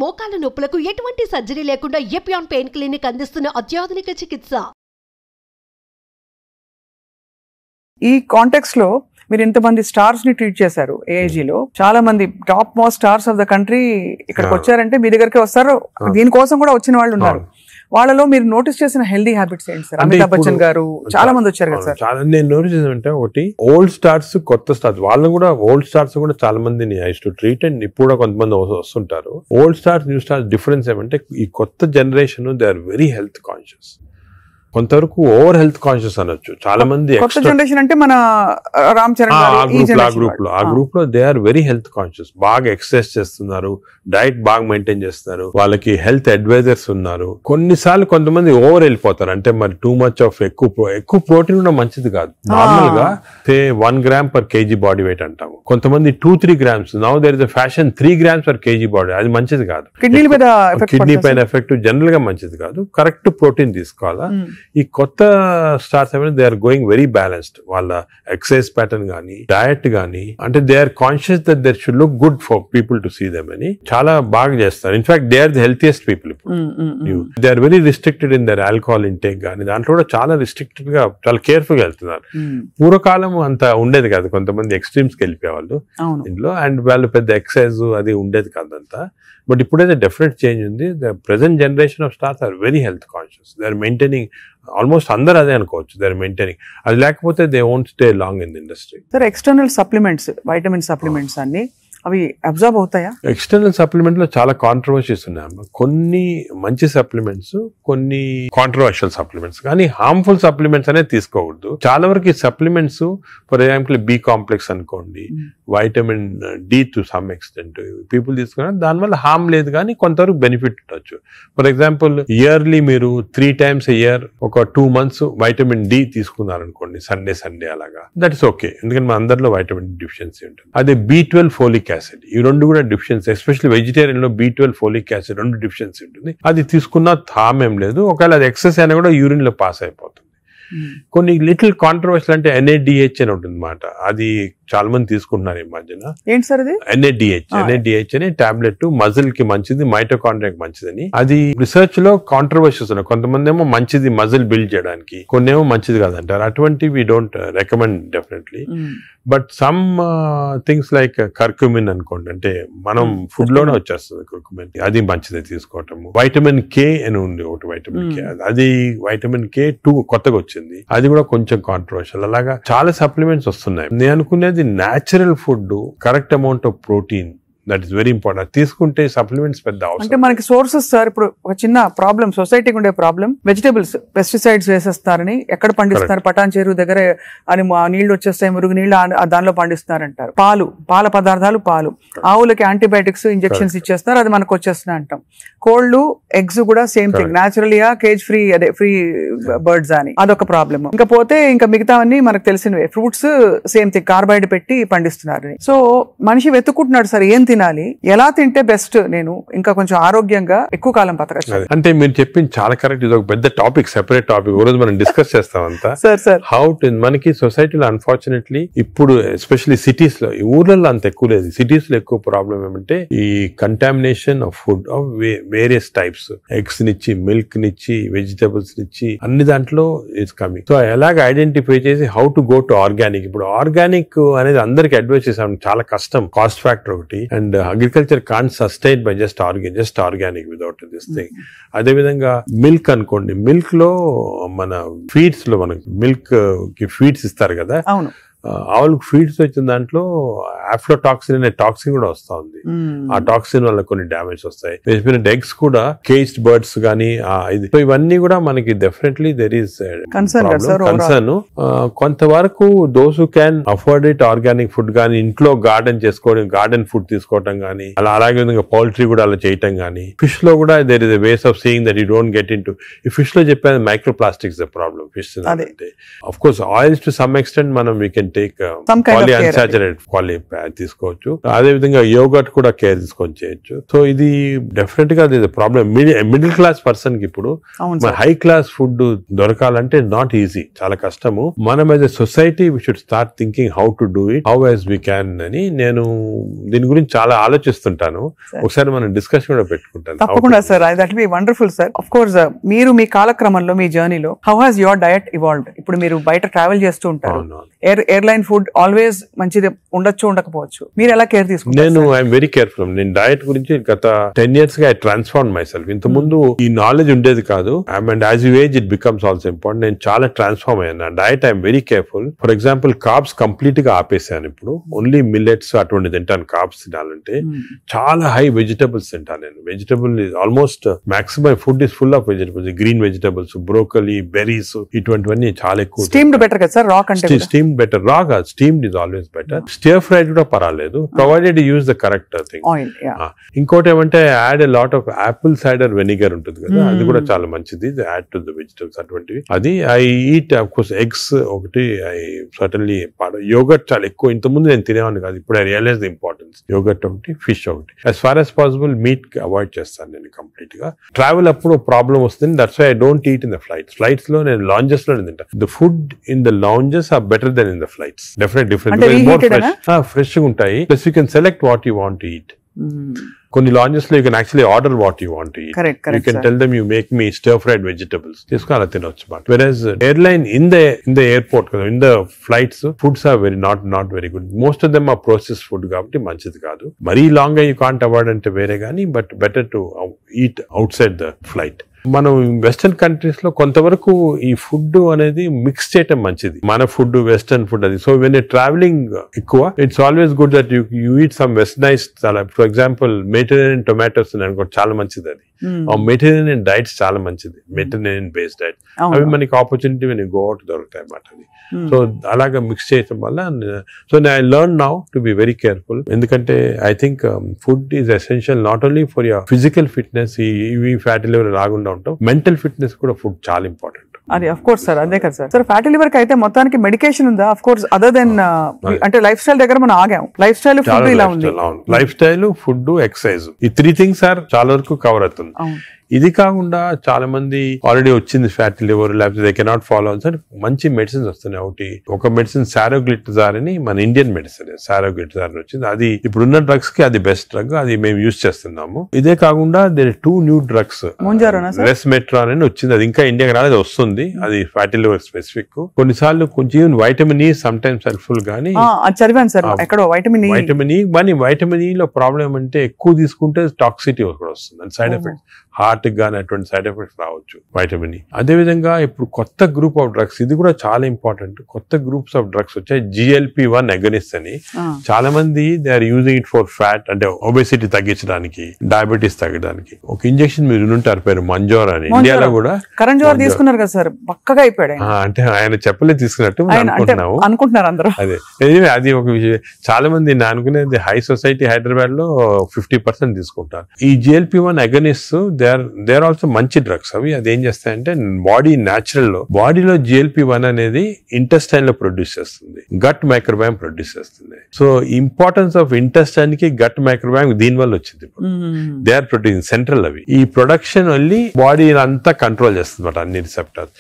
మోకాల నొప్పులకు ఎటువంటి సర్జరీ లేకుండా ఎపియాన్ పెయిన్ క్లినిక్ అందిస్తున్న అత్యాధునిక చికిత్స. ఈ కాంటెక్స్ట్ లో మీరు ఇంతమంది స్టార్స్ ని ట్రీట్ చేశారు ఏఐజీలో. చాలా మంది top most stars of the country ఇక్కడికి వచ్చారంటే మీ దగ్గరికి వస్తారు. దీనికోసం కూడా వచ్చిన వాళ్ళు ఉన్నారు. వాళ్ళలో మీరు నోటీస్ చేసిన హెల్దీ హ్యాబిట్స్ ఏంటి సార్? అమితాబ్ బచ్చన్ గారు చాలా మంది వచ్చారు కదా సార్. చాలా నేను నోటీస్ చేసానంటే, ఒకటి ఓల్డ్ స్టార్స్, కొత్త స్టార్స్, వాళ్ళు కూడా ఓల్డ్ స్టార్స్ కూడా చాలా మందిని ఐ టు ట్రీట్ అండ్ ఇప్పుడు కూడా కొంతమంది వస్తుంటారు. Old stars, new stars difference ఏమంటే, ఈ కొత్త generation they are very health conscious. కొంతవరకు ఓవర్ హెల్త్ కాన్షియస్ అనొచ్చు. చాలా మంది కొత్త జనరేషన్ అంటే మన రామ్ చరణ్ ఆ గ్రూప్ లో they are very health conscious. బాగా ఎక్సర్సైజ్ చేస్తున్నారు, డైట్ బాగా మెయింటైన్ చేస్తున్నారు, వాళ్ళకి హెల్త్ అడ్వైజర్స్ ఉన్నారు. కొన్నిసార్లు కొంతమంది ఓవర్ వెళ్ళిపోతారు. అంటే మరి టూ మచ్ ఆఫ్ ఎక్కువ ప్రోటీన్ కూడా మంచిది కాదు. నార్మల్ గా 1 gram per KG body weight అంటాము. కొంతమంది 2-3 grams. Now there is a fashion 3 grams per KG body. అది మంచిది కాదు. కిడ్నీ పైన ఎఫెక్ట్ జనరల్ గా మంచిది కాదు. కరెక్ట్ ప్రోటీన్ తీసుకోవాలా. ఈ కొత్త స్టార్స్ ఏమైనా they are going very balanced. వాళ్ళ ఎక్సర్సైజ్ ప్యాటర్న్ గానీ, డయట్ గానీ, అంటే they are conscious that there should look good for people to see them అని చాలా బాగా చేస్తారు. In fact they are the healthiest people. ఇప్పుడు they are very restricted in their alcohol intake గానీ, దాంట్లో కూడా చాలా రిస్ట్రిక్టెడ్ గా, చాలా కేర్ఫుల్ గా వెళ్తున్నారు. పూర్వకాలం అంత ఉండేది కాదు. కొంతమంది ఎక్స్ట్రీమ్స్ కి వెళ్ళిపోయేవాళ్ళు ఇంట్లో, అండ్ వాళ్ళు పెద్ద ఎక్సర్సైజ్ అది ఉండేది కాదంతా. బట్ ఇప్పుడైతే డెఫినెట్ చేంజ్ ఉంది. The present generation of stars are very health conscious. They are maintaining, almost అందరూ అదే అనుకోవచ్చు, దే ఆర్ మెయింటైనింగ్. అది లేకపోతే they won't stay long in the industry. Sir, external supplements, vitamin supplements అన్ని అవి observe అవుతాయా? External supplement లో చాలా కాంట్రవర్సీస్ ఉన్నాయి. కొన్ని మంచి సప్లిమెంట్స్, కొన్ని కాంట్రవర్షియల్ సప్లిమెంట్స్, కానీ హార్మ్ఫుల్ సప్లిమెంట్స్ అనేది తీసుకోకూడదు. చాలా వరకు ఈ supplements, for example B complex అనుకోండి, vitamin D to some extent people తీసుకున్నారు. దానివల్ల హార్మ్ లేదు, కానీ కొంతవరకు బెనిఫిట్ ఉండొచ్చు. ఫర్ ఎగ్జాంపుల్ ఇయర్లీ మీరు 3 times a year ఒక 2 months వైటమిన్ D తీసుకున్నారు అనుకోండి, సండే అలాగా, దట్ ఇస్ ఓకే. ఎందుకంటే మన అందరిలో వైటమిన్ డిఫిషియన్సీ ఉంటుంది. అదే B12 ఫోలిక్ యాసిడ్, ఈ రెండు కూడా డిఫిషియన్సీ, ఎస్పెషల్లీ వెజిటేరియన్ లో B12 ఫోలిక్ యాసిడ్ రెండు డిఫిషియన్సీ ఉంటుంది. అది తీసుకున్నా హార్మ్ ఏం లేదు. ఒకవేళ అది ఎక్సెస్ అయినా కూడా యూరిన్ లో పాస్ అయిపోతుంది. కొన్ని లిటిల్ కాంట్రవర్షియల్ అంటే NADH అని ఉంటుంది అన్నమాట. అది చాలా మంది తీసుకుంటున్నారు ఈ మధ్యన. ఏంటి సార్ అది? NADH అనే టాబ్లెట్ మజిల్ కి మంచిది, మైటోకాండ్రియాకి మంచిదని. అది రిసర్చ్ లో కాంట్రవర్షియస్ ఉన్నాయి. కొంతమంది ఏమో మంచిది మజిల్ బిల్డ్ చేయడానికి, కొన్ని ఏమో మంచిది కాదంటారు. అటువంటి we don't recommend definitely. But some things like curcumin అనుకోండి, అంటే మనం ఫుడ్ లోనే వచ్చేస్తుంది కర్క్యూమిన్, అది మంచిది తీసుకోవటము. వైటమిన్ K అని ఉంది ఒకటి, వైటమిన్ K, అది వైటమిన్ K2 కొత్తగా వచ్చింది, అది కూడా కొంచెం కాంట్రవర్షియల్. అలాగా చాలా సప్లిమెంట్స్ వస్తున్నాయి. నేను అనుకునేది natural food, correct amount of protein, that is very important. తీసుకుంటే సప్లిమెంట్స్ పెద్ద అవసరం. అంటే మనకి సోర్సెస్ సార్, ఇప్పుడు ఒక చిన్న ప్రాబ్లం, సొసైటీకి ఉండే ప్రాబ్లం, వెజిటేబుల్స్ పెస్టిసైడ్స్ వేసేస్తారని, ఎక్కడ పండిస్తున్నారు, పటాన్ చెరువు దగ్గర అని నీళ్లు వచ్చేస్తాయి, మురుగు నీళ్లు దానిలో పండిస్తున్నారంటారు. పాల పదార్థాలు, ఆవులకి యాంటీబయాటిక్స్ ఇంజెక్షన్స్ ఇచ్చేస్తారు, అది మనకు వచ్చేస్తున్నాయి అంటాం. కోళ్లు, ఎగ్స్ కూడా సేమ్ థింగ్, న్యాచురల్ గా కేజ్ ఫ్రీ, అదే ఫ్రీ బర్డ్స్ అని, అదొక ప్రాబ్లమ్. ఇంకా పోతే ఇంకా మిగతావన్నీ మనకు తెలిసినవే. ఫ్రూట్స్ సేమ్ థింగ్, కార్బోహైడ్రేట్ పెట్టి పండిస్తున్నారు. సో మనిషి వెతుక్కుంటున్నాడు సార్ ఏం తినాలి, ఎలా తింటే బెస్ట్, నేను ఇంకా కొంచెం ఆరోగ్యంగా ఎక్కువ కాలం బతకచ్చు. అంటే మీరు చెప్పింది చాలా కరెక్ట్. ఇది ఒక పెద్ద టాపిక్, సెపరేట్ టాపిక్, రోజు మనం డిస్కస్ చేస్తాం అంతా. హౌ మనకి సొసైటీలో అన్ఫార్చునేట్లీ ఇప్పుడు ఎస్పెషల్లీ సిటీస్ లో, ఈ ఊర్లలో అంత ఎక్కువ లేదు, సిటీస్ లో ఎక్కువ ప్రాబ్లం ఏమంటే ఈ contamination of food of various types, eggs నిచ్చి, మిల్క్ నిచ్చి, వెజిటబుల్స్ నిచ్చి, అన్ని దాంట్లో ఇట్స్ కమింగ్. సో ఎలాగ ఐడెంటిఫై చేసి how to go to organic. ఇప్పుడు ఆర్గానిక్ అనేది అందరికి అడ్వైస్ చేసాం, చాలా కష్టం, కాస్ట్ ఫ్యాక్టర్ ఒకటి, and agriculture can't sustain by just organic without this thing. అదే విధంగా మిల్క్ అనుకోండి, మిల్క్ లో మన ఫీడ్స్ లో మనకి మిల్క్ కి ఫీడ్స్ ఇస్తారు కదా, ఆవులకు ఫీడ్స్ వచ్చిన దాంట్లో ఆఫ్లోటాక్సిన్ అనే టాక్సిన్ కూడా వస్తా ఉంది. ఆ టాక్సిన్ వల్ల కొన్ని డ్యామేజ్ వస్తాయి. ఎగ్స్ కూడా కేజ్డ్ బర్డ్స్ గానీ, ఇవన్నీ కూడా మనకి డెఫినెట్లీ దెర్ ఈస్ కన్సర్న్. కొంతవరకు those who can afford it, organic food గానీ, ఇంట్లో గార్డెన్ చేసుకోవడం, గార్డెన్ ఫుడ్ తీసుకోవటం గానీ, అలాగే విధంగా పౌల్ట్రీ కూడా అలా చేయటం గానీ. ఫిష్ లో కూడా there is a ways of seeing that you don't get into. ఈ ఫిష్ లో చెప్పేది micro plastics the problem. Fish అంటే of course oils to some extent మనం we can take Some kind of poly care unsaturated poly తీసుకోవచ్చు. అదే విధంగా yoghurt కూడా care తీసుకొని చేయొచ్చు. సో ఇది డెఫినెట్ గా ప్రాబ్లం. మిడిల్ క్లాస్ పర్సన్ కి ఇప్పుడు హై క్లాస్ ఫుడ్ దొరకాలంటే నాట్ ఈజీ, చాలా కష్టము. మనం as a society we should start thinking how to do it, how as we can అని నేను దీని గురించి చాలా ఆలోచిస్తుంటాను. ఒకసారి మనం డిస్కషన్ కూడా పెట్టుకుంటాను. తప్పకుండా sir, that be wonderful sir. Of course మీరు మీ కాలక్రమంలో మీ జర్నీలో how has your diet evolved? ఇప్పుడు మీరు బయట ట్రావెల్ చేస్తూ ఉంటారు, ఎయిర్లైన్ ఫుడ్ ఆల్వేస్ మంచిది ఉండొచ్చు ఉండకపోవచ్చు, మీరు ఎలా కేర్ తీసుకుంటారు? నేను ఐఎమ్ వెరీ కేర్ఫుల్. నేను డయట్ గురించి గత 10 years గా ఐ ట్రాన్స్ఫార్మ్ మై సెల్ఫ్. ఇంత ముందు ఈ నాలెడ్జ్ ఉండేది కాదు. And as you age it becomes also important. నేను చాలా ట్రాన్స్ఫార్మ్ అయ్యాను. Diet I'm very careful. For example carbs complete గా ఆపేసాను. ఇప్పుడు ఓన్లీ మిల్లెట్స్ అటువంటి తింటాను. కార్బ్స్ తినాలంటే చాలా హై వెజిటబుల్స్ తింటాను నేను. Vegetable almost maximum food is full of vegetables, green vegetables, broccoli, berries, ఇటువంటివన్నీ చాలా ఎక్కువ. స్టీమ్డ్ బెటర్ కదా సార్? రా కంటే స్టీమ్డ్ బెటర్. రా కాదు, steamed is always better. Stir fried కూడా పర్వాలేదు, provided you use the correct thing. ఇంకోటి ఏమంటే add a lot of Apple cider vinegar ఉంటుంది కదా, అది కూడా చాలా మంచిది. యాడ్ టు ద వెజిటబుల్స్ అటువంటివి. అది I eat of course eggs ఒకటి, ఐ సర్టన్లీ యోగట్ చాలా ఎక్కువ. ఇంతకుముందు నేను తినేవాడిని కాదు, ఇప్పుడు I realise the importance. Yogurt ఒకటి, ఫిష్ ఒకటి. As far as possible meat avoid చేస్తాను నేను కంప్లీట్ గా. ట్రావెల్ అప్పుడు ప్రాబ్లం వస్తుంది. That's why I don't eat in the flights లో నేను లాంజెస్ లో తింటా. The food in the lounges are better than in the flights. Definite different, fresh గా ఉంటాయి. Plus you can select what you want to eat. కొన్ని lounges లో you can actually order what you want to eat. You can tell them you make me stir fried vegetables, తీసుకుని అలా తినొచ్చు. But various airline in the airport కదా, in the flights foods are very not very good. Most of them are process food కాబట్టి మంచిది కాదు. మరీ long గా you can't avoid అంటే వేరే కానీ, but better to eat out side the flight. మనం వెస్టర్న్ కంట్రీస్ లో కొంతవరకు ఈ ఫుడ్ అనేది మిక్స్ చేయటం మంచిది. మన ఫుడ్ వెస్టర్న్ ఫుడ్ అది. సో వెన్ ట్రావెలింగ్ ఎక్కువ, it's always good that you eat some westernise. For example Mediterranean tomatoes అనుకో, చాలా మంచిది అది. మెడిటరేనియన్ డైట్స్ చాలా మంచిది, మెడిటరేనియన్ బేస్డ్ డైట్. అవి మనకి ఆపర్చునిటీ వెన్ గో అవుట్ దొరుకుతాయి అన్నమాట అది. సో అలాగా మిక్స్ చేయటం వల్ల, so I learn now to be very careful. ఎందుకంటే I think food is essential not only for your physical fitness, ఈ ఫ్యాటీ లివర్ రాకుండా ఉంటాం, మెంటల్ ఫిట్నెస్ కూడా ఫుడ్ చాలా ఇంపార్టెంట్. అది అఫ్ కోర్స్ సార్, అదే కదా సార్. సార్ ఫ్యాటీ లివర్ కి అయితే మొత్తానికి మెడికేషన్ ఉందా? అఫ్ కోర్స్ అదర్ దెన్ అంటే లైఫ్ స్టైల్ దగ్గర మనం ఆగాం. లైఫ్ స్టైల్, ఫుడ్ ఇలా ఉంది. లైఫ్ స్టైల్, ఫుడ్, ఎక్సర్సైజ్, ఈ 3 things ఆర్ చాలా వరకు కవర్ అవుతుంది. ఇది కాకుండా చాలా మంది ఆల్రెడీ వచ్చింది ఫ్యాటీ లివర్, లేకపోతే దే కెనాట్ ఫాలో సార్, మంచి మెడిసిన్స్ వస్తున్నాయి. ఒకటి ఒక మెడిసిన్ సారోగ్లిటజార్ అని, మన ఇండియన్ మెడిసిన్ సారోగ్లిటజార్ వచ్చింది. అది ఇప్పుడున్న డ్రగ్స్ కి అది బెస్ట్ డ్రగ్, అది మేము యూజ్ చేస్తున్నాము. ఇదే కాకుండా దేర్ 2 new drugs, రెస్మెట్రాన్ అని వచ్చింది. అది ఇంకా ఇండియాకి రాలేదు, వస్తుంది. అది ఫ్యాటీ లివర్ స్పెసిఫిక్. కొన్నిసార్లు కొంచెం vitamin E some times helpful గానీ, చదివాను సార్ ఎక్కడో వైటమిన్ ఈ లో ప్రాబ్లం అంటే ఎక్కువ తీసుకుంటే టాక్సిటీ కూడా వస్తుంది, సైడ్ ఎఫెక్ట్స్, హార్ట్ గానీ అటువంటి సైడ్ ఎఫెక్ట్స్ రావచ్చు వైటమిన్ ఈ. అదే విధంగా ఇప్పుడు కొత్త గ్రూప్ ఆఫ్ డ్రగ్స్, ఇది కూడా చాలా ఇంపార్టెంట్. కొత్త గ్రూప్స్ ఆఫ్ డ్రగ్స్ వచ్చాయి, GLP-1 అగనిస్ట్ అని. చాలా మంది they are using it for fat, అంటే ఒబెసిటీ తగ్గించడానికి, డయాబెటీస్ తగ్గడానికి. ఒక ఇంజెక్షన్ మీరు వినుంటారు, పేరు మంజోర్ అని. ఇండియాలో కూడా కరణ్ జోహర్ తీసుకున్నారు కదా సార్, పక్కగా అయిపోయాడు. అంటే ఆయన చెప్పలే తీసుకున్నట్టు అనుకుంటున్నారు అందరూ. అదే అది ఒక విషయం. చాలా మంది నేను అనుకునేది హై సొసైటీ హైదరాబాద్ లో 50% తీసుకుంటారు ఈ GLP-1 agonist. They are also మంచి డ్రగ్స్ అవి. అది ఏం చేస్తాయంటే బాడీ న్యాచురల్ లో, బాడీలో GLP-1 అనేది ఇంటెస్టైన్ లో ప్రొడ్యూస్ చేస్తుంది, గట్ మైక్రోబయామ్ ప్రొడ్యూస్ చేస్తుంది. సో ఇంపార్టెన్స్ ఆఫ్ ఇంటెస్టైన్ కి గట్ మైక్రోబయామ్ దీని వల్ల వచ్చింది. దే ఆర్ ప్రొడ్యూసింగ్ సెంట్రల్ అవి. ఈ ప్రొడక్షన్ వెళ్ళి బాడీ అంతా కంట్రోల్ చేస్తుంది అన్నమాట, అన్ని రిసెప్టర్స్.